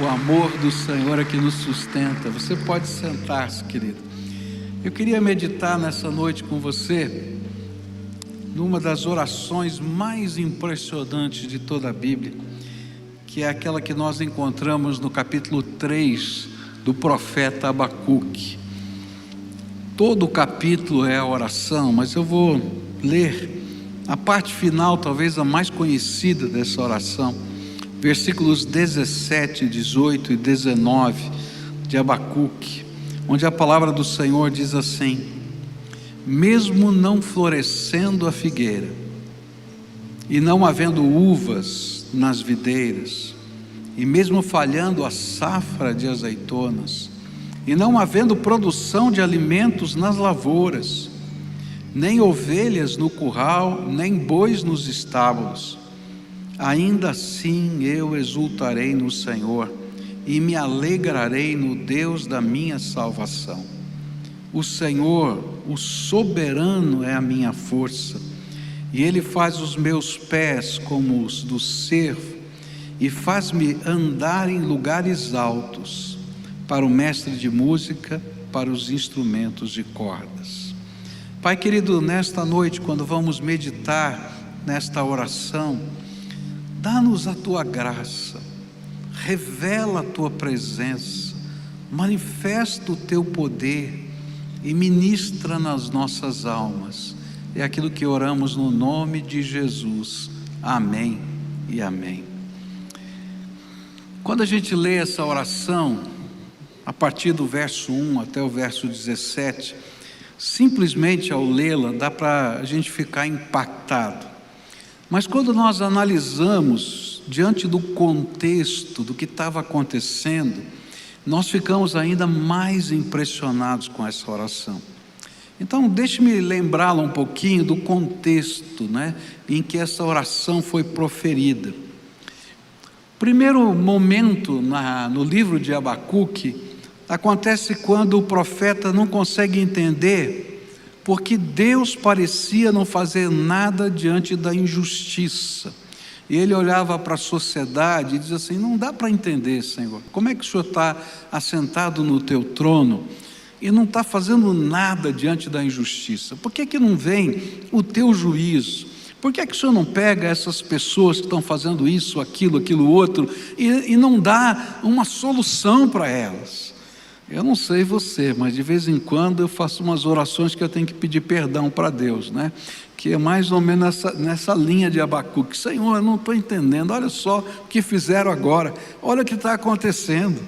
O amor do Senhor é que nos sustenta. Você pode sentar-se, querido. Eu queria meditar nessa noite com você numa das orações mais impressionantes de toda a Bíblia, que é aquela que nós encontramos no capítulo 3 do profeta Abacuque. Todo o capítulo é a oração, mas eu vou ler a parte final, talvez a mais conhecida dessa oração, versículos 17, 18 e 19 de Abacuque, onde a palavra do Senhor diz assim: mesmo não florescendo a figueira, e não havendo uvas nas videiras, e mesmo falhando a safra de azeitonas, e não havendo produção de alimentos nas lavouras, nem ovelhas no curral, nem bois nos estábulos, ainda assim eu exultarei no Senhor, e me alegrarei no Deus da minha salvação. O Senhor, o soberano, é a minha força, e Ele faz os meus pés como os do cervo, e faz-me andar em lugares altos, para o mestre de música, para os instrumentos de cordas. Pai querido, nesta noite, quando vamos meditar nesta oração, dá-nos a Tua graça, revela a Tua presença, manifesta o Teu poder e ministra nas nossas almas. É aquilo que oramos no nome de Jesus. Amém e amém. Quando a gente lê essa oração, a partir do verso 1 até o verso 17, simplesmente ao lê-la dá para a gente ficar impactado. Mas quando nós analisamos diante do contexto do que estava acontecendo, nós ficamos ainda mais impressionados com essa oração. Então deixe-me lembrá-la um pouquinho do contexto, em que essa oração foi proferida. Primeiro momento no livro de Abacuque acontece quando o profeta não consegue entender porque Deus parecia não fazer nada diante da injustiça. E ele olhava para a sociedade e dizia assim: não dá para entender, Senhor, como é que o Senhor está assentado no teu trono e não está fazendo nada diante da injustiça? Por que não vem o teu juízo? Por que o Senhor não pega essas pessoas que estão fazendo isso, aquilo outro, e não dá uma solução para elas? Eu não sei você, mas de vez em quando eu faço umas orações que eu tenho que pedir perdão para Deus, que é mais ou menos nessa linha de Abacuque. Senhor, eu não estou entendendo, olha só o que fizeram agora, olha o que está acontecendo.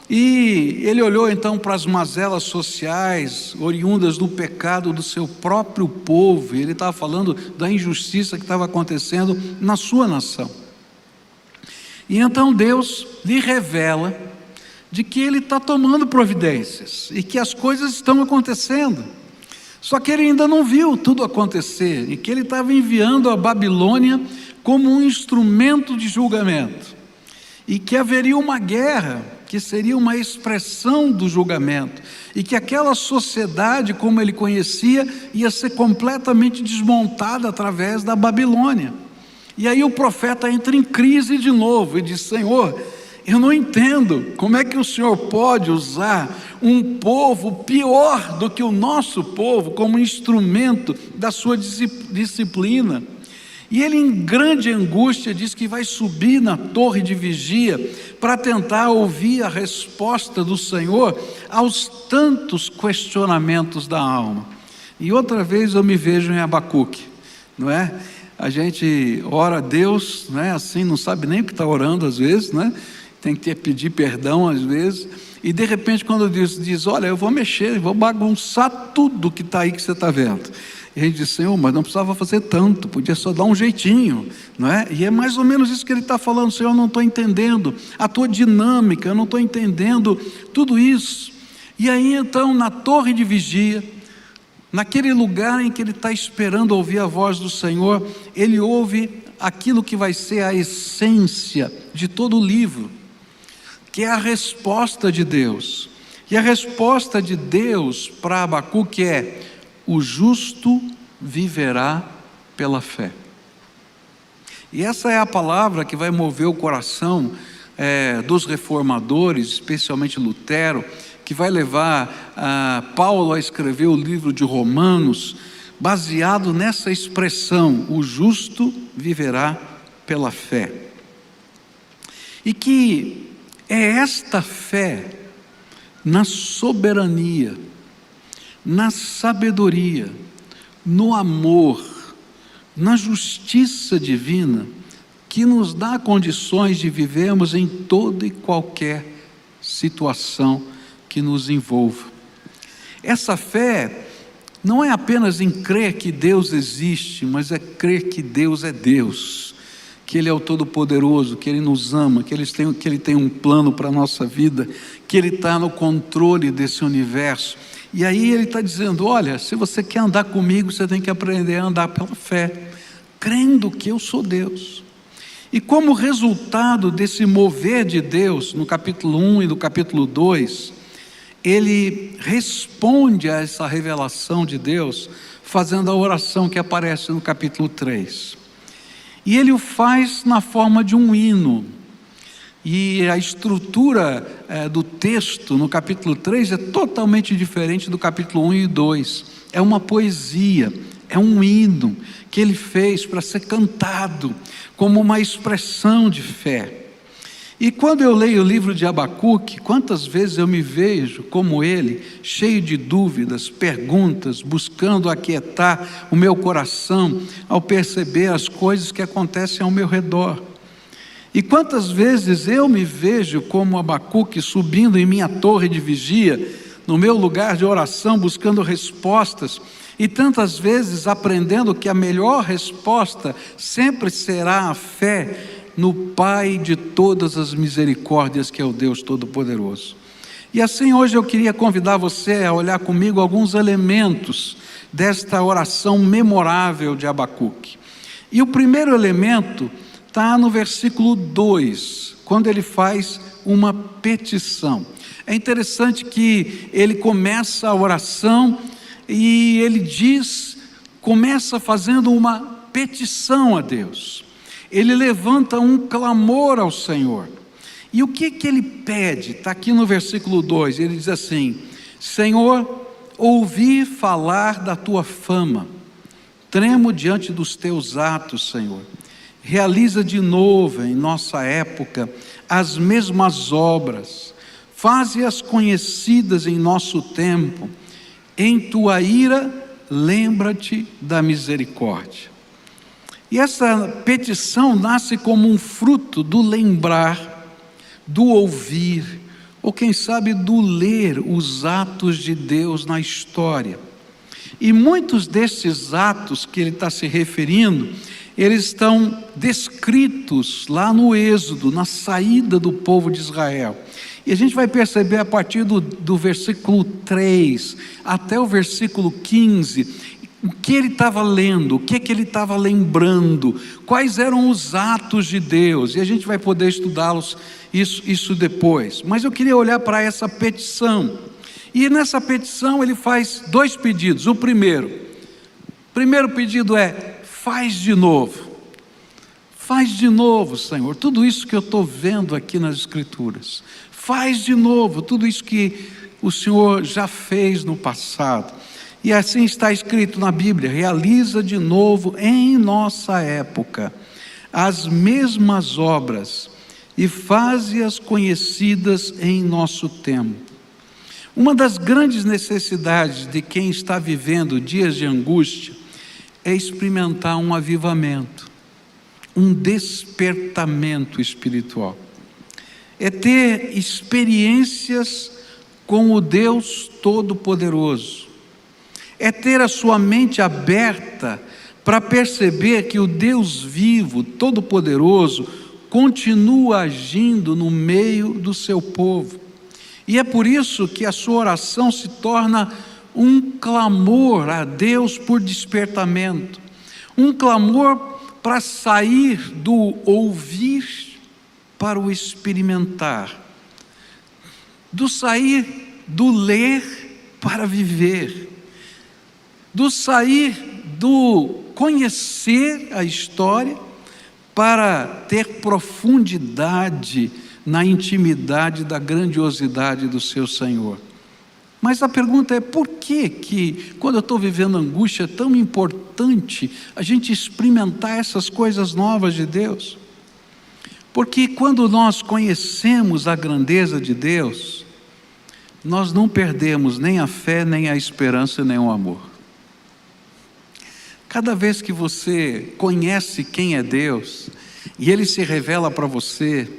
E ele olhou então para as mazelas sociais, oriundas do pecado do seu próprio povo, e ele estava falando da injustiça que estava acontecendo na sua nação. E então Deus lhe revela de que Ele está tomando providências, e que as coisas estão acontecendo, só que ele ainda não viu tudo acontecer, e que Ele estava enviando a Babilônia como um instrumento de julgamento, e que haveria uma guerra, que seria uma expressão do julgamento, e que aquela sociedade, como ele conhecia, ia ser completamente desmontada através da Babilônia. E aí o profeta entra em crise de novo e diz: Senhor, eu não entendo como é que o Senhor pode usar um povo pior do que o nosso povo como instrumento da sua disciplina. E ele, em grande angústia, diz que vai subir na torre de vigia para tentar ouvir a resposta do Senhor aos tantos questionamentos da alma. E outra vez eu me vejo em Abacuque, não é? A gente ora a Deus, assim, não sabe nem o que está orando às vezes, tem que pedir perdão às vezes, e de repente quando Deus diz: olha, eu vou mexer, vou bagunçar tudo que está aí que você está vendo. E a gente diz: Senhor, mas não precisava fazer tanto, podia só dar um jeitinho, E é mais ou menos isso que ele está falando: Senhor, eu não estou entendendo a tua dinâmica, eu não estou entendendo tudo isso. E aí então, na torre de vigia, naquele lugar em que ele está esperando ouvir a voz do Senhor, ele ouve aquilo que vai ser a essência de todo o livro, que é a resposta de Deus. E a resposta de Deus para Abacuque é: o justo viverá pela fé. E essa é a palavra que vai mover o coração dos reformadores, especialmente Lutero, que vai levar Paulo a escrever o livro de Romanos, baseado nessa expressão: o justo viverá pela fé. E que é esta fé na soberania, na sabedoria, no amor, na justiça divina, que nos dá condições de vivermos em toda e qualquer situação que nos envolva. Essa fé não é apenas em crer que Deus existe, mas é crer que Deus é Deus, que Ele é o Todo-Poderoso, que Ele nos ama, que Ele tem um plano para a nossa vida, que Ele está no controle desse universo. E aí Ele está dizendo: olha, se você quer andar comigo, você tem que aprender a andar pela fé, crendo que eu sou Deus. E como resultado desse mover de Deus, no capítulo 1 e no capítulo 2, Ele responde a essa revelação de Deus, fazendo a oração que aparece no capítulo 3. E Ele o faz na forma de um hino. E a estrutura do texto no capítulo 3 é totalmente diferente do capítulo 1 e 2. É uma poesia, é um hino que Ele fez para ser cantado como uma expressão de fé. E quando eu leio o livro de Abacuque, quantas vezes eu me vejo como ele, cheio de dúvidas, perguntas, buscando aquietar o meu coração ao perceber as coisas que acontecem ao meu redor. E quantas vezes eu me vejo como Abacuque, subindo em minha torre de vigia, no meu lugar de oração, buscando respostas, e tantas vezes aprendendo que a melhor resposta sempre será a fé no Pai de todas as misericórdias, que é o Deus Todo-Poderoso. E assim hoje eu queria convidar você a olhar comigo alguns elementos desta oração memorável de Abacuque. E o primeiro elemento está no versículo 2, quando ele faz uma petição. É interessante que ele começa a oração e ele começa fazendo uma petição a Deus. Ele levanta um clamor ao Senhor. E o que ele pede? Está aqui no versículo 2, ele diz assim: Senhor, ouvi falar da tua fama, tremo diante dos teus atos, Senhor. Realiza de novo em nossa época as mesmas obras, faze-as conhecidas em nosso tempo. Em tua ira, lembra-te da misericórdia. E essa petição nasce como um fruto do lembrar, do ouvir, ou quem sabe do ler os atos de Deus na história. E muitos desses atos que ele está se referindo, eles estão descritos lá no Êxodo, na saída do povo de Israel. E a gente vai perceber a partir do versículo 3 até o versículo 15, o que ele estava lendo, o que ele estava lembrando, quais eram os atos de Deus, e a gente vai poder estudá-los isso depois. Mas eu queria olhar para essa petição, e nessa petição ele faz dois pedidos. O primeiro pedido é: faz de novo, Senhor, tudo isso que eu estou vendo aqui nas Escrituras, faz de novo tudo isso que o Senhor já fez no passado. E assim está escrito na Bíblia: realiza de novo em nossa época as mesmas obras e faze-as conhecidas em nosso tempo. Uma das grandes necessidades de quem está vivendo dias de angústia é experimentar um avivamento, um despertamento espiritual. É ter experiências com o Deus Todo-Poderoso. É ter a sua mente aberta para perceber que o Deus vivo, Todo-Poderoso, continua agindo no meio do seu povo. E é por isso que a sua oração se torna um clamor a Deus por despertamento, um clamor para sair do ouvir para o experimentar, do sair do ler para viver, do sair do conhecer a história para ter profundidade na intimidade da grandiosidade do seu Senhor. Mas a pergunta é: por que quando eu estou vivendo angústia, é tão importante a gente experimentar essas coisas novas de Deus? Porque quando nós conhecemos a grandeza de Deus, nós não perdemos nem a fé, nem a esperança, nem o amor. Cada vez que você conhece quem é Deus, e Ele se revela para você,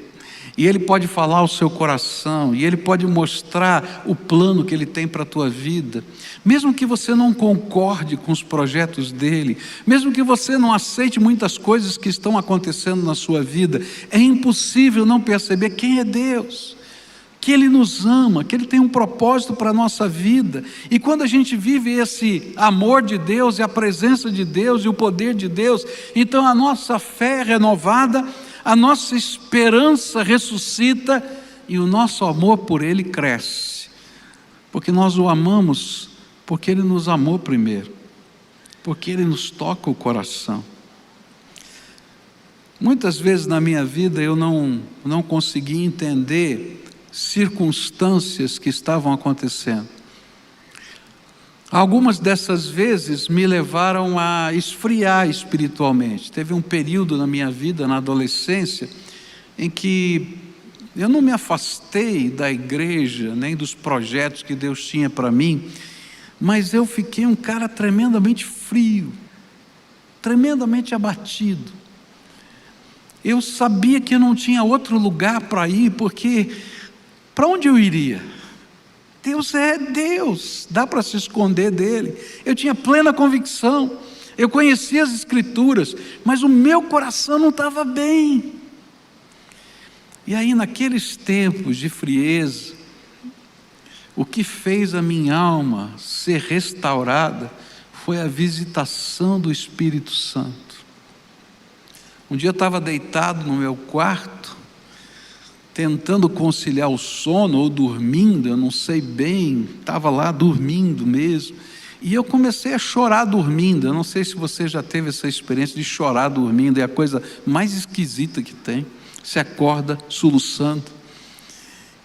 e Ele pode falar ao seu coração, e Ele pode mostrar o plano que Ele tem para a tua vida, mesmo que você não concorde com os projetos dEle, mesmo que você não aceite muitas coisas que estão acontecendo na sua vida, é impossível não perceber quem é Deus, que Ele nos ama, que Ele tem um propósito para a nossa vida. E quando a gente vive esse amor de Deus, e a presença de Deus, e o poder de Deus, então a nossa fé é renovada, a nossa esperança ressuscita, e o nosso amor por Ele cresce, porque nós o amamos, porque Ele nos amou primeiro, porque Ele nos toca o coração. Muitas vezes na minha vida eu não consegui entender circunstâncias que estavam acontecendo. Algumas dessas vezes me levaram a esfriar espiritualmente. Teve um período na minha vida, na adolescência, em que eu não me afastei da igreja, nem dos projetos que Deus tinha para mim, mas eu fiquei um cara tremendamente frio, tremendamente abatido. Eu sabia que eu não tinha outro lugar para ir, porque para onde eu iria? Deus é Deus, dá para se esconder dele. Eu tinha plena convicção, eu conhecia as Escrituras, mas o meu coração não estava bem. E aí, naqueles tempos de frieza, o que fez a minha alma ser restaurada foi a visitação do Espírito Santo. Um dia eu estava deitado no meu quarto, tentando conciliar o sono, ou dormindo, eu não sei bem, estava lá dormindo mesmo, e eu comecei a chorar dormindo. Eu não sei se você já teve essa experiência de chorar dormindo, é a coisa mais esquisita que tem. Você acorda soluçando,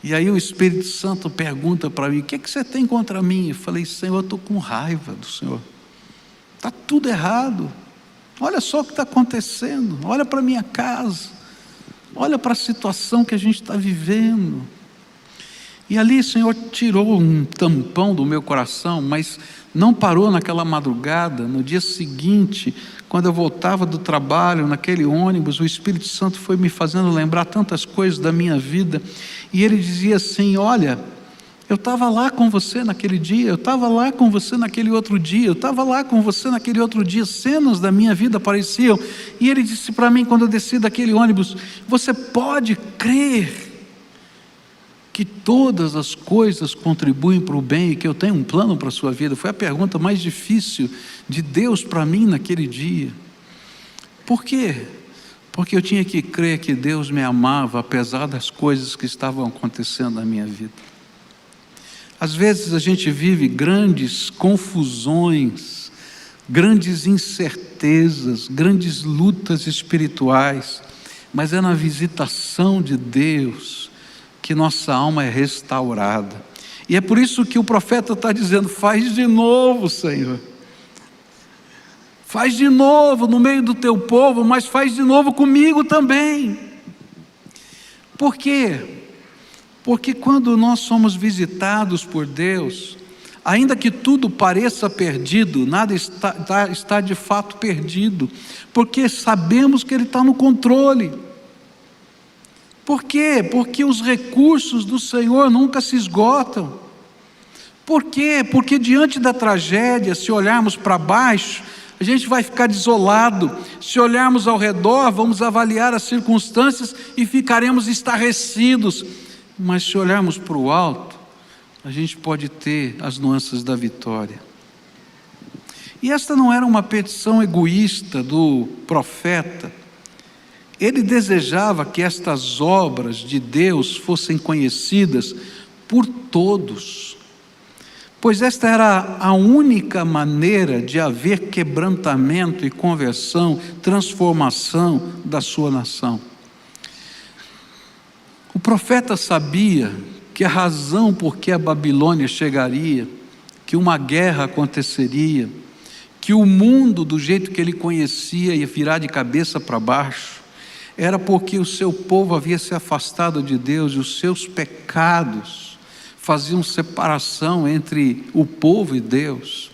e aí o Espírito Santo pergunta para mim: o que você tem contra mim? Eu falei: Senhor, eu estou com raiva do Senhor, está tudo errado, olha só o que está acontecendo, olha para a minha casa, olha para a situação que a gente está vivendo. E ali o Senhor tirou um tampão do meu coração, mas não parou naquela madrugada. No dia seguinte, quando eu voltava do trabalho, naquele ônibus, o Espírito Santo foi me fazendo lembrar tantas coisas da minha vida, e Ele dizia assim: olha, eu estava lá com você naquele dia, eu estava lá com você naquele outro dia, eu estava lá com você naquele outro dia, cenas da minha vida apareciam. E Ele disse para mim, quando eu desci daquele ônibus: você pode crer que todas as coisas contribuem para o bem, e que eu tenho um plano para a sua vida? Foi a pergunta mais difícil de Deus para mim naquele dia. Por quê? Porque eu tinha que crer que Deus me amava, apesar das coisas que estavam acontecendo na minha vida. Às vezes a gente vive grandes confusões, grandes incertezas, grandes lutas espirituais, mas é na visitação de Deus que nossa alma é restaurada. E é por isso que o profeta está dizendo: faz de novo, Senhor, faz de novo no meio do teu povo, mas faz de novo comigo também. Por quê? Porque quando nós somos visitados por Deus, ainda que tudo pareça perdido, nada está de fato perdido, porque sabemos que Ele está no controle. Por quê? Porque os recursos do Senhor nunca se esgotam. Por quê? Porque diante da tragédia, se olharmos para baixo, a gente vai ficar desolado. Se olharmos ao redor, vamos avaliar as circunstâncias e ficaremos estarrecidos. Mas se olharmos para o alto, a gente pode ter as nuances da vitória. E esta não era uma petição egoísta do profeta. Ele desejava que estas obras de Deus fossem conhecidas por todos, pois esta era a única maneira de haver quebrantamento e conversão, transformação da sua nação. O profeta sabia que a razão por que a Babilônia chegaria, que uma guerra aconteceria, que o mundo do jeito que ele conhecia ia virar de cabeça para baixo, era porque o seu povo havia se afastado de Deus e os seus pecados faziam separação entre o povo e Deus.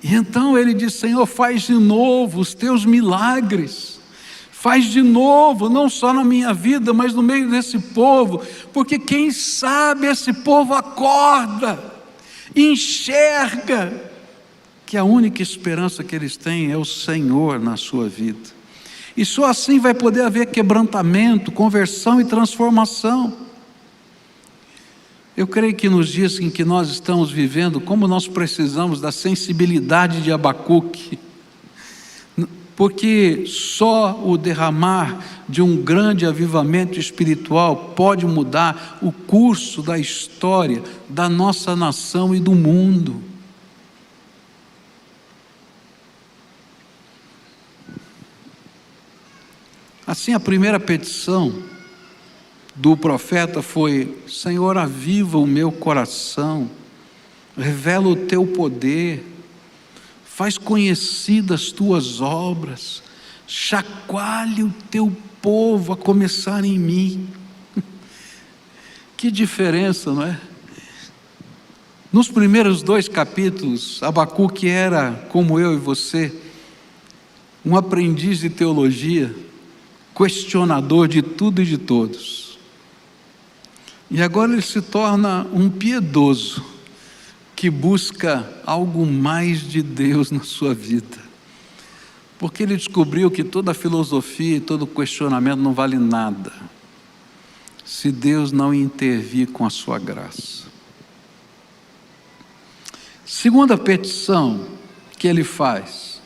E então ele diz: Senhor, faz de novo os teus milagres, faz de novo, não só na minha vida, mas no meio desse povo, porque quem sabe esse povo acorda, enxerga que a única esperança que eles têm é o Senhor na sua vida. E só assim vai poder haver quebrantamento, conversão e transformação. Eu creio que nos dias em que nós estamos vivendo, como nós precisamos da sensibilidade de Abacuque, porque só o derramar de um grande avivamento espiritual pode mudar o curso da história da nossa nação e do mundo. Assim, a primeira petição do profeta foi: Senhor, aviva o meu coração, revela o teu poder, faz conhecidas as tuas obras, chacoalhe o teu povo, a começar em mim. Que diferença, não é? Nos primeiros 2 capítulos, Abacuque era, como eu e você, um aprendiz de teologia, questionador de tudo e de todos. E agora ele se torna um piedoso que busca algo mais de Deus na sua vida, porque ele descobriu que toda filosofia e todo questionamento não vale nada se Deus não intervir com a sua graça. Segunda petição que ele faz,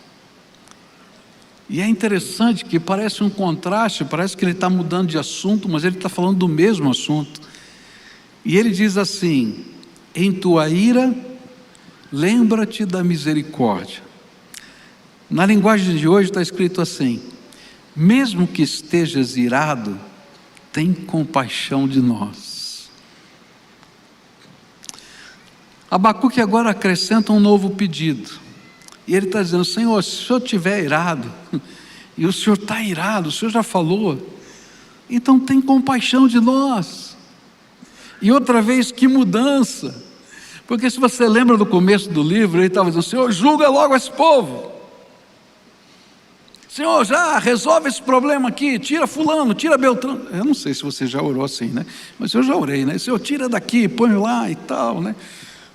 e é interessante que parece um contraste, parece que ele está mudando de assunto, mas ele está falando do mesmo assunto. E ele diz assim: em tua ira, lembra-te da misericórdia. Na linguagem de hoje está escrito assim: mesmo que estejas irado, tem compaixão de nós. Abacuque agora acrescenta um novo pedido. E ele está dizendo: Senhor, se o Senhor estiver irado, e o Senhor está irado, o Senhor já falou, então tem compaixão de nós. E outra vez, que mudança, porque se você lembra do começo do livro, ele estava dizendo: Senhor, julga logo esse povo, Senhor, já resolve esse problema aqui, tira fulano, tira Beltrano. Eu não sei se você já orou assim, né? Mas eu já orei, né? Senhor, tira daqui, põe lá e tal, né?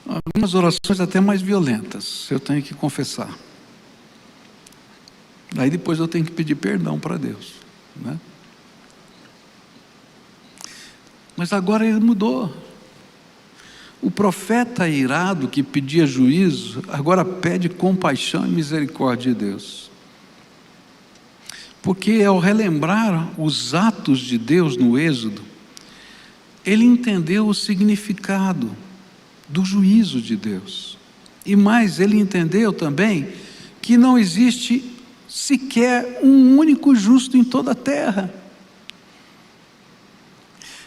Algumas orações até mais violentas, eu tenho que confessar. Aí depois eu tenho que pedir perdão para Deus, né? Mas agora ele mudou. O profeta irado que pedia juízo, agora pede compaixão e misericórdia de Deus. Porque ao relembrar os atos de Deus no Êxodo, ele entendeu o significado do juízo de Deus. E mais, ele entendeu também que não existe sequer um único justo em toda a terra.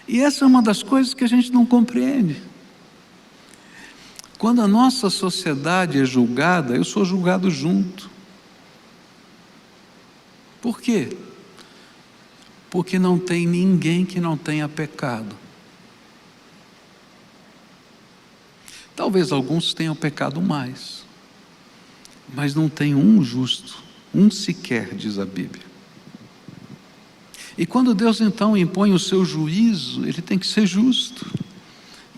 E essa é uma das coisas que a gente não compreende. Quando a nossa sociedade é julgada, eu sou julgado junto. Por quê? Porque não tem ninguém que não tenha pecado. Talvez alguns tenham pecado mais, mas não tem um justo, um sequer, diz a Bíblia. E quando Deus então impõe o seu juízo, ele tem que ser justo,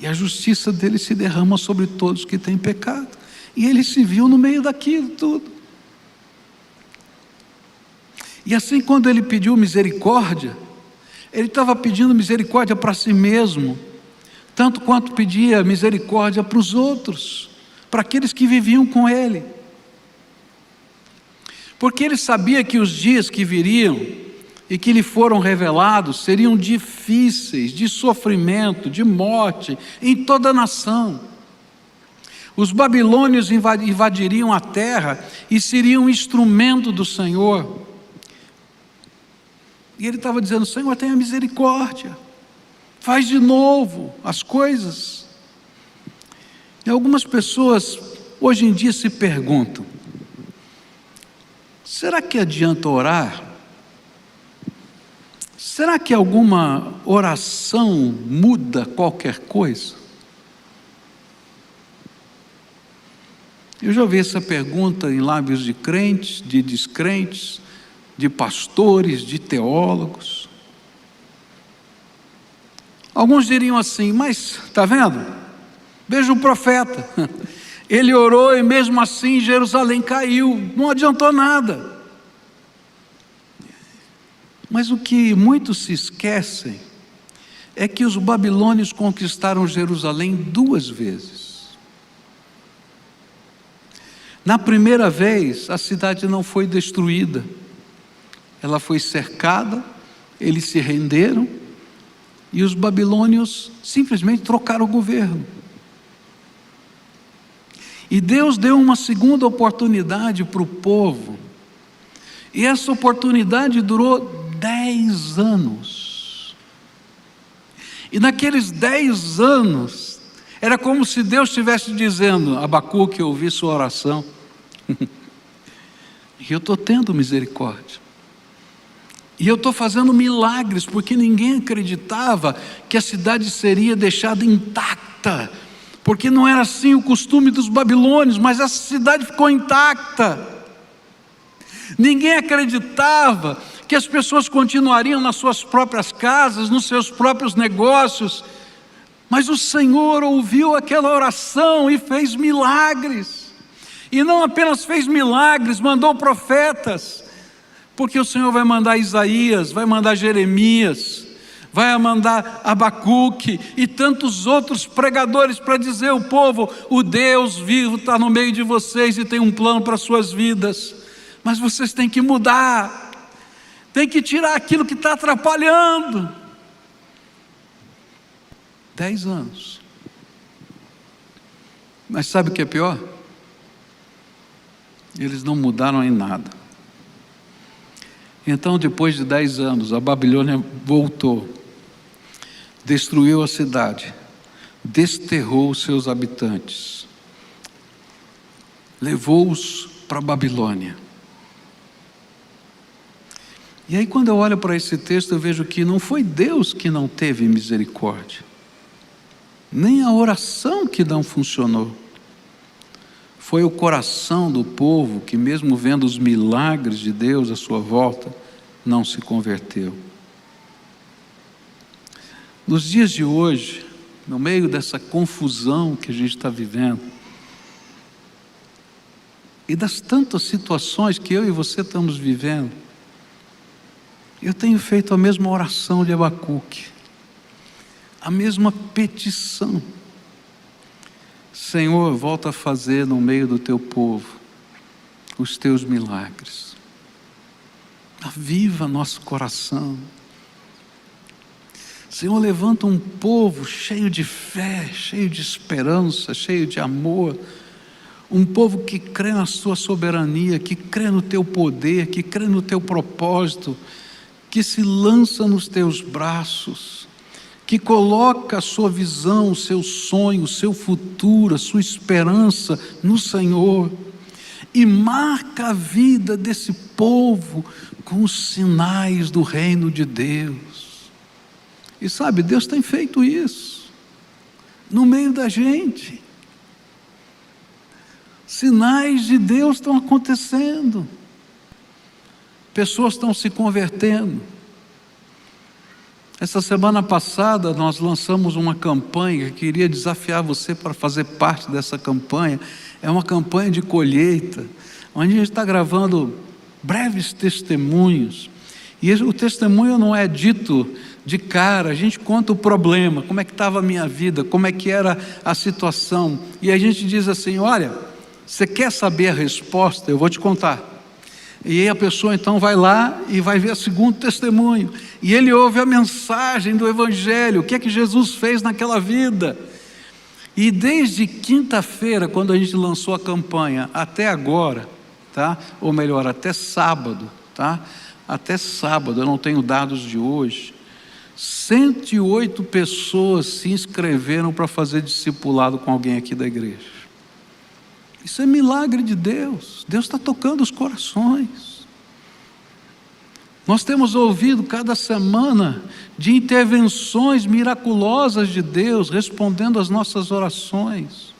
e a justiça dele se derrama sobre todos que têm pecado, e ele se viu no meio daquilo tudo. E assim, quando ele pediu misericórdia, ele estava pedindo misericórdia para si mesmo, tanto quanto pedia misericórdia para os outros, para aqueles que viviam com ele, porque ele sabia que os dias que viriam e que lhe foram revelados seriam difíceis, de sofrimento, de morte, em toda a nação. Os babilônios invadiriam a terra e seriam um instrumento do Senhor. E ele estava dizendo: Senhor, tenha misericórdia, faz de novo as coisas. E algumas pessoas hoje em dia se perguntam: será que adianta orar? Será que alguma oração muda qualquer coisa? Eu já ouvi essa pergunta em lábios de crentes, de descrentes, de pastores, de teólogos. Alguns diriam assim: mas está vendo? Veja o profeta, ele orou e mesmo assim Jerusalém caiu, não adiantou nada. Mas o que muitos se esquecem é que os babilônios conquistaram Jerusalém 2 vezes. Na primeira vez, a cidade não foi destruída, ela foi cercada, eles se renderam, e os babilônios simplesmente trocaram o governo. E Deus deu uma segunda oportunidade para o povo, e essa oportunidade durou 10 anos. E naqueles 10 anos, era como se Deus estivesse dizendo: Abacuque, eu ouvi sua oração, e eu estou tendo misericórdia, e eu estou fazendo milagres, porque ninguém acreditava que a cidade seria deixada intacta, porque não era assim o costume dos babilônios, mas essa cidade ficou intacta. Ninguém acreditava que as pessoas continuariam nas suas próprias casas, nos seus próprios negócios, mas o Senhor ouviu aquela oração e fez milagres. E não apenas fez milagres, mandou profetas, porque o Senhor vai mandar Isaías, vai mandar Jeremias, vai mandar Abacuque e tantos outros pregadores para dizer ao povo: o Deus vivo está no meio de vocês e tem um plano para as suas vidas, mas vocês têm que mudar, tem que tirar aquilo que está atrapalhando. 10 anos. Mas sabe o que é pior? Eles não mudaram em nada. Então, depois de 10 anos, a Babilônia voltou, destruiu a cidade, desterrou os seus habitantes, levou-os para a Babilônia. E aí, quando eu olho para esse texto, eu vejo que não foi Deus que não teve misericórdia, nem a oração que não funcionou. Foi o coração do povo que, mesmo vendo os milagres de Deus à sua volta, não se converteu. Nos dias de hoje, no meio dessa confusão que a gente está vivendo, e das tantas situações que eu e você estamos vivendo, eu tenho feito a mesma oração de Abacuque, a mesma petição: Senhor, volta a fazer no meio do teu povo os teus milagres, aviva nosso coração. Senhor, levanta um povo cheio de fé, cheio de esperança, cheio de amor, um povo que crê na tua soberania, que crê no teu poder, que crê no teu propósito, que se lança nos teus braços, que coloca a sua visão, o seu sonho, o seu futuro, a sua esperança no Senhor, e marca a vida desse povo com os sinais do reino de Deus. E sabe, Deus tem feito isso no meio da gente. Sinais de Deus estão acontecendo, pessoas estão se convertendo. Essa semana passada nós lançamos uma campanha, que queria desafiar você para fazer parte dessa campanha. É uma campanha de colheita, onde a gente está gravando breves testemunhos, e o testemunho não é dito de cara, a gente conta o problema, como é que estava a minha vida, como é que era a situação, e a gente diz assim: olha, você quer saber a resposta? Eu vou te contar. E aí a pessoa então vai lá e vai ver o segundo testemunho, e ele ouve a mensagem do Evangelho, o que é que Jesus fez naquela vida. E desde quinta-feira, quando a gente lançou a campanha, até agora, tá? Ou melhor, até sábado, tá? Até sábado, eu não tenho dados de hoje, 108 pessoas se inscreveram para fazer discipulado com alguém aqui da igreja. Isso é milagre de Deus. Deus está tocando os corações. Nós temos ouvido cada semana de intervenções miraculosas de Deus respondendo às nossas orações.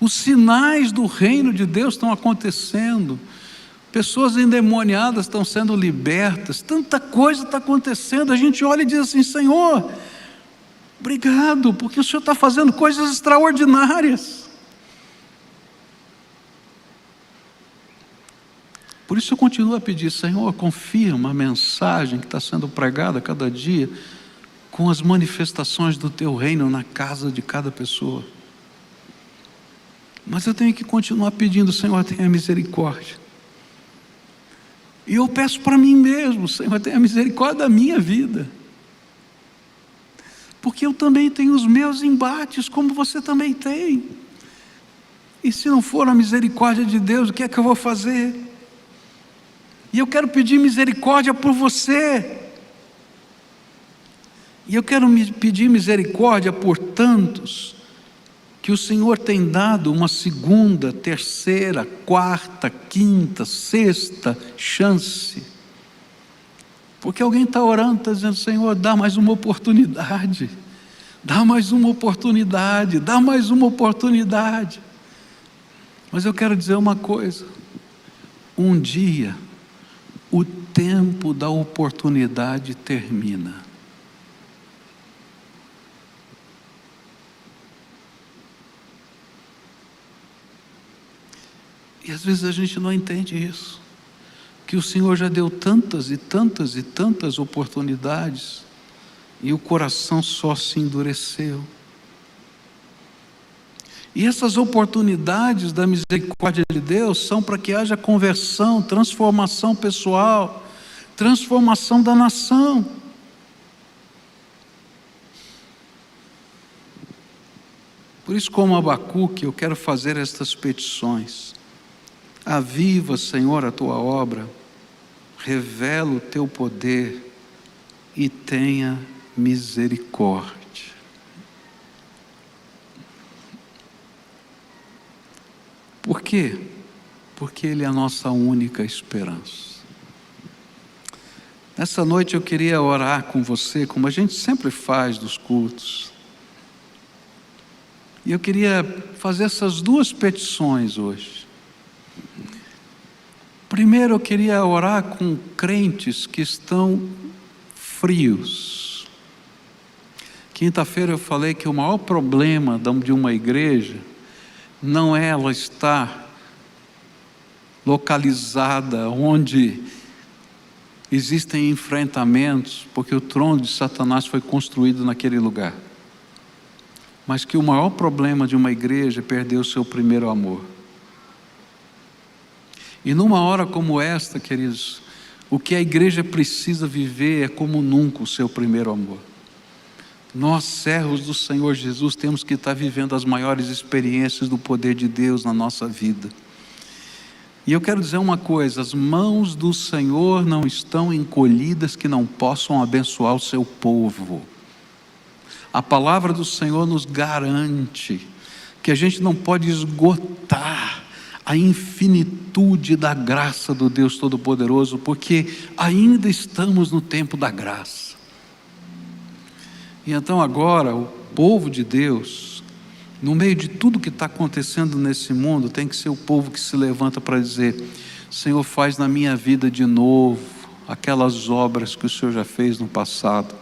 Os sinais do reino de Deus estão acontecendo. Pessoas endemoniadas estão sendo libertas. Tanta coisa está acontecendo. A gente olha e diz assim: Senhor, obrigado, porque o Senhor está fazendo coisas extraordinárias. Por isso eu continuo a pedir: Senhor, confirma a mensagem que está sendo pregada cada dia com as manifestações do Teu reino na casa de cada pessoa. Mas eu tenho que continuar pedindo: Senhor, tenha misericórdia. E eu peço para mim mesmo: Senhor, tenha misericórdia da minha vida. Porque eu também tenho os meus embates, como você também tem. E se não for a misericórdia de Deus, o que é que eu vou fazer? E eu quero pedir misericórdia por você. E eu quero pedir misericórdia por tantos que o Senhor tem dado uma segunda, terceira, quarta, quinta, sexta chance. Porque alguém está orando, está dizendo: Senhor, dá mais uma oportunidade. Dá mais uma oportunidade. Dá mais uma oportunidade. Mas eu quero dizer uma coisa: um dia o tempo da oportunidade termina. E às vezes a gente não entende isso, que o Senhor já deu tantas e tantas e tantas oportunidades, e o coração só se endureceu. E essas oportunidades da misericórdia de Deus são para que haja conversão, transformação pessoal, transformação da nação. Por isso, como Abacuque, eu quero fazer estas petições. Aviva, Senhor, a Tua obra, revela o Teu poder e tenha misericórdia. Por quê? Porque Ele é a nossa única esperança. Nessa noite eu queria orar com você, como a gente sempre faz nos cultos. E eu queria fazer essas duas petições hoje. Primeiro, eu queria orar com crentes que estão frios. Quinta-feira eu falei que o maior problema de uma igreja não é ela estar localizada onde existem enfrentamentos, porque o trono de Satanás foi construído naquele lugar. Mas que o maior problema de uma igreja é perder o seu primeiro amor. E numa hora como esta, queridos, o que a igreja precisa viver é como nunca o seu primeiro amor. Nós, servos do Senhor Jesus, temos que estar vivendo as maiores experiências do poder de Deus na nossa vida. E eu quero dizer uma coisa: as mãos do Senhor não estão encolhidas que não possam abençoar o seu povo. A palavra do Senhor nos garante que a gente não pode esgotar a infinitude da graça do Deus Todo-Poderoso, porque ainda estamos no tempo da graça. E então agora o povo de Deus, no meio de tudo que está acontecendo nesse mundo, tem que ser o povo que se levanta para dizer: Senhor, faz na minha vida de novo aquelas obras que o Senhor já fez no passado.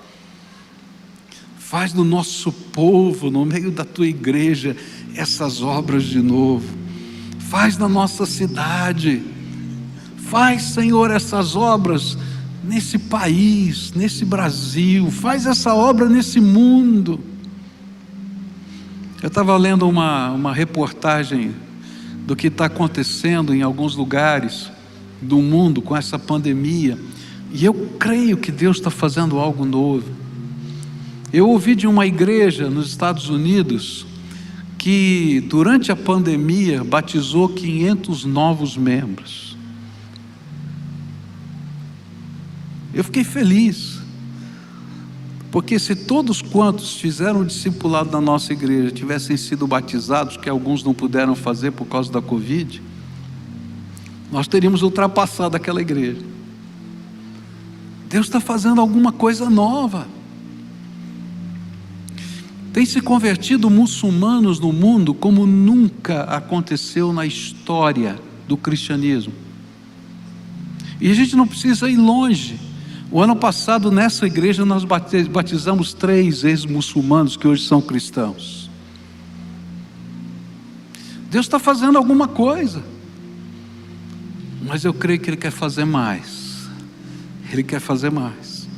Faz no nosso povo, no meio da Tua igreja, essas obras de novo. Faz na nossa cidade. Faz, Senhor, essas obras nesse país, nesse Brasil. Faz essa obra nesse mundo. Eu estava lendo uma reportagem do que está acontecendo em alguns lugares do mundo com essa pandemia, e eu creio que Deus está fazendo algo novo. Eu ouvi de uma igreja nos Estados Unidos que durante a pandemia batizou 500 novos membros. Eu fiquei feliz, Porque se todos quantos fizeram o discipulado da nossa igreja tivessem sido batizados, que alguns não puderam fazer por causa da Covid, nós teríamos ultrapassado aquela igreja. Deus está fazendo alguma coisa nova. Tem se convertido muçulmanos no mundo como nunca aconteceu na história do cristianismo. E a gente não precisa ir longe. O ano passado, nessa igreja, nós batizamos 3 ex-muçulmanos que hoje são cristãos. Deus está fazendo alguma coisa, mas eu creio que Ele quer fazer mais. Ele quer fazer mais.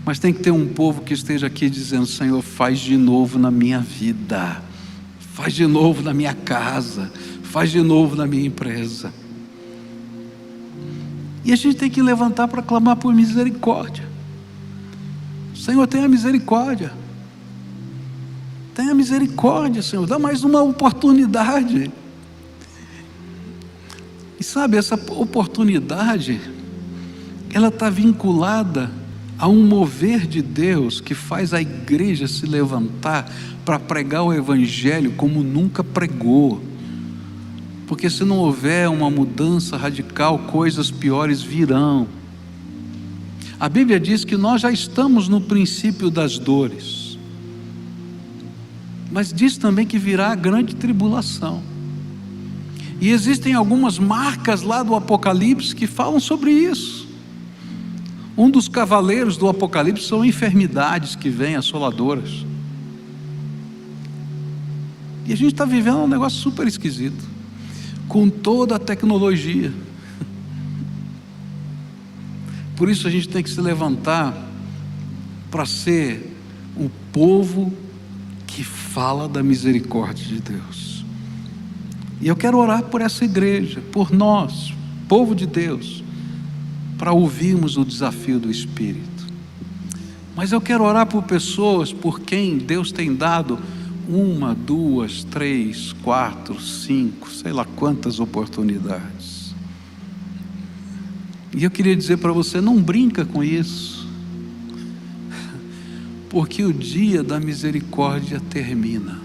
Mas tem que ter um povo que esteja aqui dizendo: Senhor, faz de novo na minha vida, faz de novo na minha casa, faz de novo na minha empresa. E a gente tem que levantar para clamar por misericórdia. Senhor, tenha misericórdia. Tenha misericórdia, Senhor. Dá mais uma oportunidade. E sabe, essa oportunidade, ela está vinculada a um mover de Deus que faz a igreja se levantar para pregar o Evangelho como nunca pregou. Porque se não houver uma mudança radical, coisas piores virão. A Bíblia diz que nós já estamos no princípio das dores, mas diz também que virá a grande tribulação. E existem algumas marcas lá do Apocalipse que falam sobre isso. Um dos cavaleiros do Apocalipse são enfermidades que vêm assoladoras. E a gente está vivendo um negócio super esquisito, com toda a tecnologia. Por isso a gente tem que se levantar para ser o povo que fala da misericórdia de Deus. E eu quero orar por essa igreja, por nós, povo de Deus, para ouvirmos o desafio do Espírito. Mas eu quero orar por pessoas por quem Deus tem dado 1, 2, 3, 4, 5, sei lá quantas oportunidades. E eu queria dizer para você: não brinca com isso, porque o dia da misericórdia termina.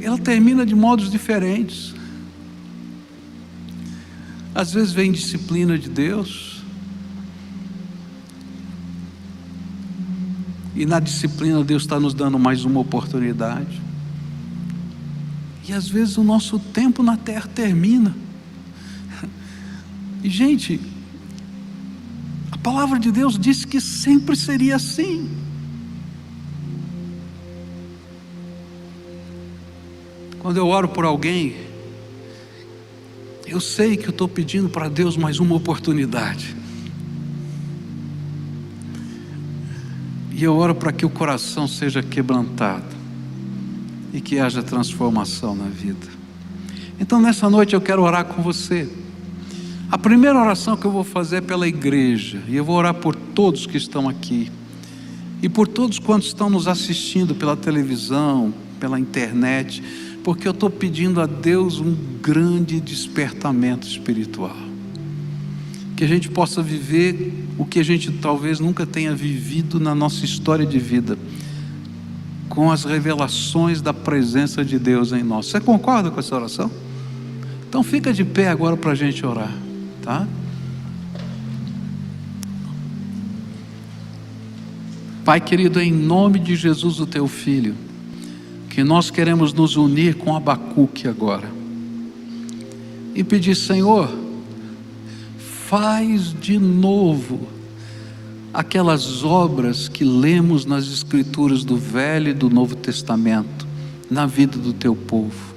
Ela termina de modos diferentes. Às vezes vem disciplina de Deus, e na disciplina Deus está nos dando mais uma oportunidade. E às vezes o nosso tempo na terra termina. E gente, a palavra de Deus disse que sempre seria assim. Quando eu oro por alguém, eu sei que eu estou pedindo para Deus mais uma oportunidade. E eu oro para que o coração seja quebrantado e que haja transformação na vida. Então nessa noite eu quero orar com você. A primeira oração que eu vou fazer é pela igreja, e eu vou orar por todos que estão aqui, e por todos quantos estão nos assistindo pela televisão, pela internet, porque eu estou pedindo a Deus um grande despertamento espiritual. Que a gente possa viver o que a gente talvez nunca tenha vivido na nossa história de vida, com as revelações da presença de Deus em nós. Você concorda com essa oração? Então fica de pé agora para a gente orar, tá? Pai querido, em nome de Jesus, o teu Filho, que nós queremos nos unir com Abacuque agora e pedir: Senhor, faz de novo aquelas obras que lemos nas Escrituras do Velho e do Novo Testamento na vida do teu povo.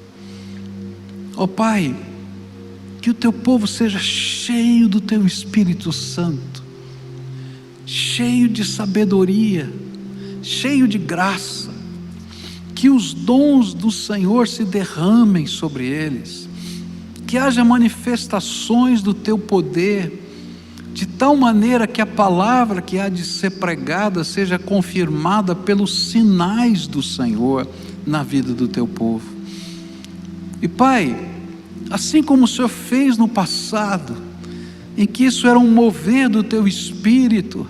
Ó Pai, que o teu povo seja cheio do teu Espírito Santo, cheio de sabedoria, cheio de graça, que os dons do Senhor se derramem sobre eles, que haja manifestações do teu poder, de tal maneira que a palavra que há de ser pregada seja confirmada pelos sinais do Senhor na vida do teu povo. E Pai, assim como o Senhor fez no passado, em que isso era um mover do teu espírito,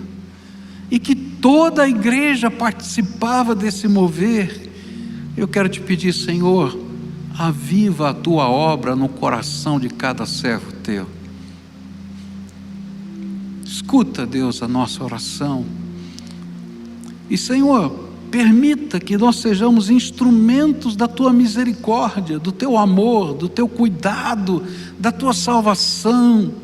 e que toda a igreja participava desse mover. Eu quero te pedir, Senhor, aviva a tua obra no coração de cada servo teu. Escuta, Deus, a nossa oração. E, Senhor, permita que nós sejamos instrumentos da tua misericórdia, do teu amor, do teu cuidado, da tua salvação.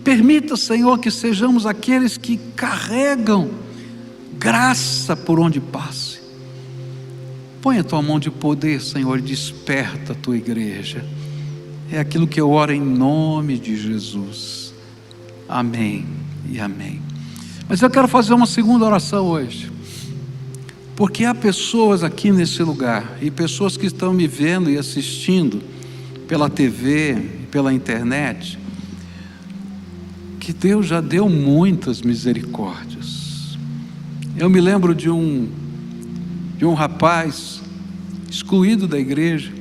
Permita, Senhor, que sejamos aqueles que carregam graça por onde passe. Põe a tua mão de poder, Senhor, e desperta a tua igreja. É aquilo que eu oro em nome de Jesus. Amém e amém. Mas eu quero fazer uma segunda oração hoje, porque há pessoas aqui nesse lugar, e pessoas que estão me vendo e assistindo pela TV, pela internet, que Deus já deu muitas misericórdias. Eu me lembro de um rapaz excluído da igreja,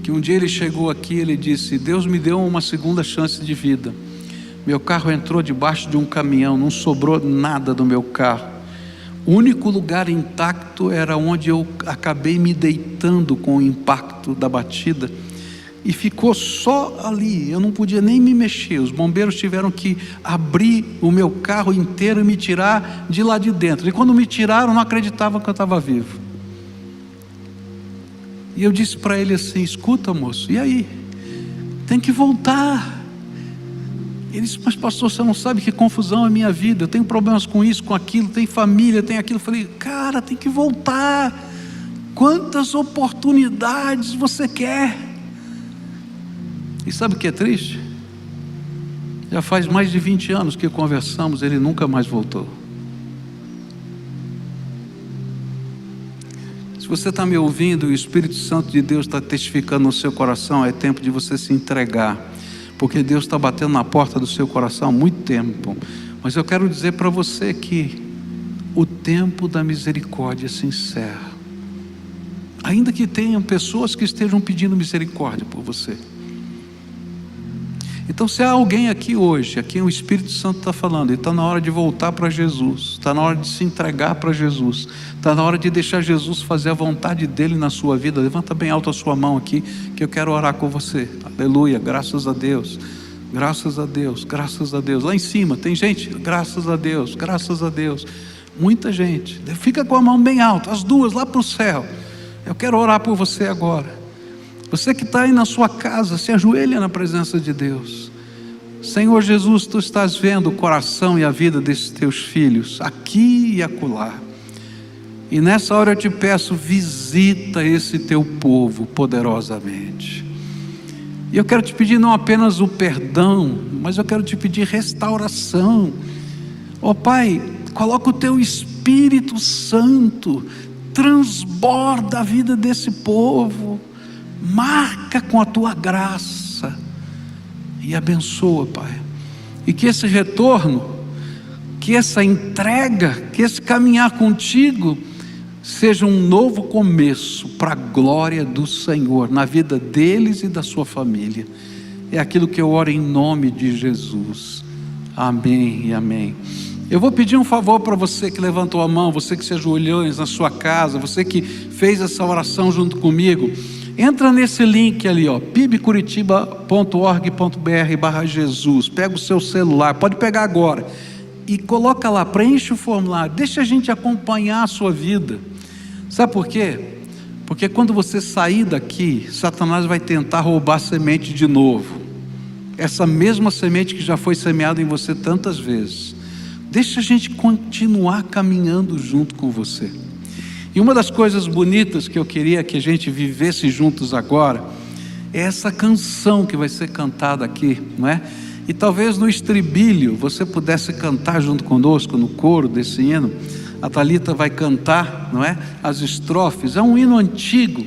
que um dia ele chegou aqui e ele disse: Deus me deu uma segunda chance de vida. Meu carro entrou debaixo de um caminhão, não sobrou nada do meu carro. O único lugar intacto era onde eu acabei me deitando com o impacto da batida, e ficou só ali, eu não podia nem me mexer. Os bombeiros tiveram que abrir o meu carro inteiro e me tirar de lá de dentro, e quando me tiraram, não acreditavam que eu estava vivo. E eu disse para ele assim: escuta, moço, e aí? Tem que voltar. Ele disse: mas pastor, você não sabe que confusão é a minha vida, eu tenho problemas com isso, com aquilo, tem família, tem aquilo. Eu falei: cara, tem que voltar. Quantas oportunidades você quer? E sabe o que é triste? Já faz mais de 20 anos que conversamos, ele nunca mais voltou. Se você está me ouvindo e o Espírito Santo de Deus está testificando no seu coração, é tempo de você se entregar, porque Deus está batendo na porta do seu coração há muito tempo. Mas eu quero dizer para você que o tempo da misericórdia se encerra, ainda que tenham pessoas que estejam pedindo misericórdia por você. Então, se há alguém aqui hoje, a quem o Espírito Santo está falando, e está na hora de voltar para Jesus, está na hora de se entregar para Jesus, está na hora de deixar Jesus fazer a vontade dele na sua vida, levanta bem alto a sua mão aqui, que eu quero orar com você. Aleluia, graças a Deus, graças a Deus, graças a Deus. Lá em cima tem gente, graças a Deus, muita gente. Fica com a mão bem alta, as duas lá para o céu. Eu quero orar por você agora. Você que está aí na sua casa, se ajoelha na presença de Deus. Senhor Jesus, Tu estás vendo o coração e a vida desses Teus filhos, aqui e acolá. E nessa hora eu te peço, visita esse Teu povo poderosamente. E eu quero te pedir não apenas o perdão, mas eu quero te pedir restauração. Ó Pai, coloca o Teu Espírito Santo, transborda a vida desse povo, marca com a Tua graça e abençoa, Pai. E que esse retorno, que essa entrega, que esse caminhar contigo seja um novo começo para a glória do Senhor na vida deles e da sua família. É aquilo que eu oro em nome de Jesus. Amém e amém. Eu vou pedir um favor para você que levantou a mão, você que se ajoelhou na sua casa, você que fez essa oração junto comigo. Entra nesse link ali, pibcuritiba.org.br/Jesus. Pega o seu celular, pode pegar agora, e coloca lá, preenche o formulário, deixa a gente acompanhar a sua vida. Sabe por quê? Porque quando você sair daqui, Satanás vai tentar roubar a semente de novo, essa mesma semente que já foi semeada em você tantas vezes. Deixa a gente continuar caminhando junto com você. E uma das coisas bonitas que eu queria que a gente vivesse juntos agora é essa canção que vai ser cantada aqui, não é? E talvez no estribilho você pudesse cantar junto conosco no coro desse hino. A Thalita vai cantar, não é? As estrofes. É um hino antigo,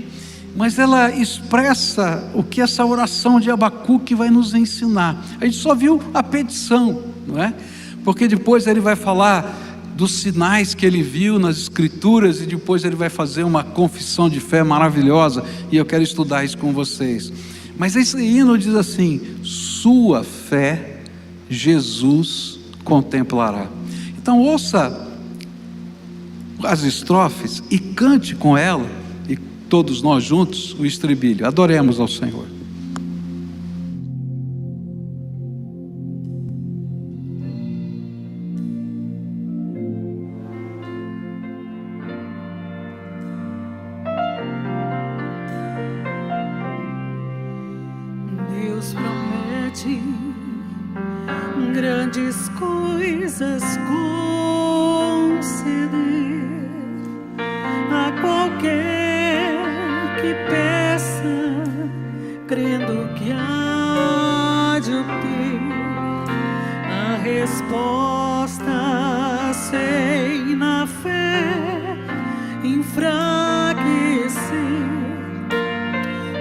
mas ela expressa o que essa oração de Abacuque vai nos ensinar. A gente só viu a petição, não é? Porque depois ele vai falar dos sinais que ele viu nas escrituras, e depois ele vai fazer uma confissão de fé maravilhosa, e eu quero estudar isso com vocês. Mas esse hino diz assim: sua fé Jesus contemplará. Então ouça as estrofes e cante com ela, e todos nós juntos, o estribilho. Adoremos ao Senhor. Deus promete grandes coisas conceder a qualquer que peça, crendo que há de obter a resposta, sem na fé enfraquecer.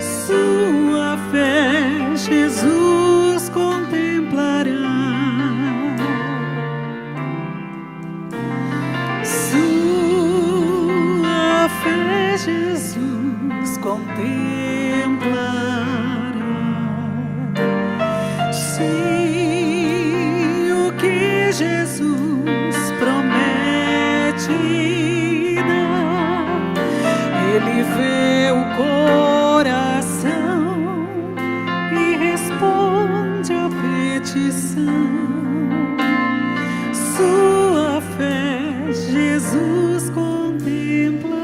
Sua fé Jesus contemplará. Sua fé Jesus contemplará. Sim, o que Jesus promete dar, Ele vê o coração e responde a petição. Sua fé Jesus contemplará.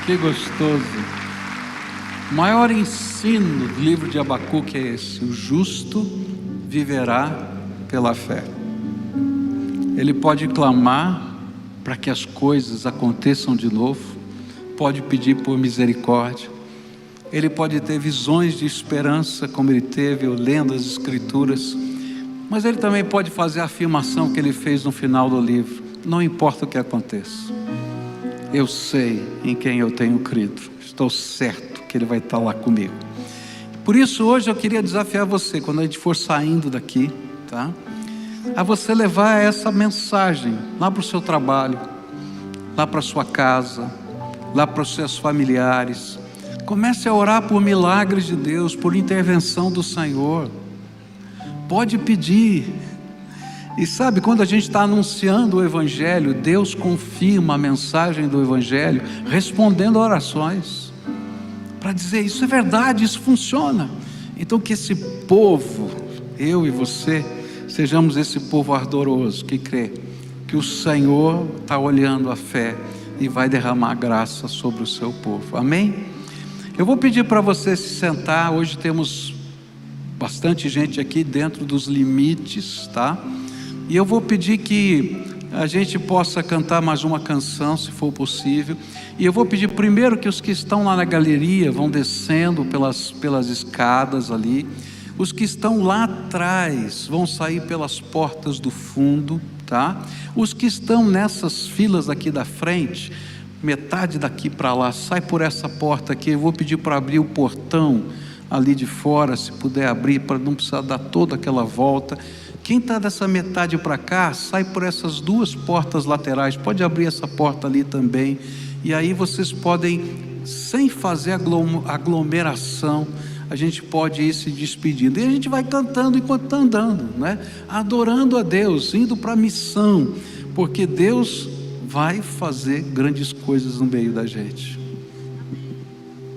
Que gostoso. O maior ensino do livro de Abacuque é esse: o justo viverá pela fé. Ele pode clamar para que as coisas aconteçam de novo, pode pedir por misericórdia, ele pode ter visões de esperança, como ele teve lendo as Escrituras, mas ele também pode fazer a afirmação que ele fez no final do livro: não importa o que aconteça, eu sei em quem eu tenho crido, estou certo que ele vai estar lá comigo. Por isso hoje eu queria desafiar você, quando a gente for saindo daqui, tá? A você levar essa mensagem lá para o seu trabalho, lá para a sua casa, lá para os seus familiares. Comece a orar por milagres de Deus, por intervenção do Senhor. Pode pedir. E sabe, quando a gente está anunciando o Evangelho, Deus confirma a mensagem do Evangelho, respondendo a orações, para dizer: isso é verdade, isso funciona. Então que esse povo, eu e você, sejamos esse povo ardoroso que crê que o Senhor está olhando a fé e vai derramar graça sobre o seu povo. Amém? Eu vou pedir para você se sentar. Hoje temos bastante gente aqui dentro dos limites, tá? E eu vou pedir que a gente possa cantar mais uma canção, se for possível. E eu vou pedir primeiro que os que estão lá na galeria vão descendo pelas escadas ali. Os que estão lá atrás vão sair pelas portas do fundo, tá? Os que estão nessas filas aqui da frente, metade daqui para lá, sai por essa porta aqui. Eu vou pedir para abrir o portão ali de fora, se puder abrir, para não precisar dar toda aquela volta. Quem está dessa metade para cá, sai por essas duas portas laterais, pode abrir essa porta ali também. E aí vocês podem, sem fazer aglomeração, a gente pode ir se despedindo, e a gente vai cantando enquanto está andando, né? Adorando a Deus, indo para a missão, porque Deus vai fazer grandes coisas no meio da gente.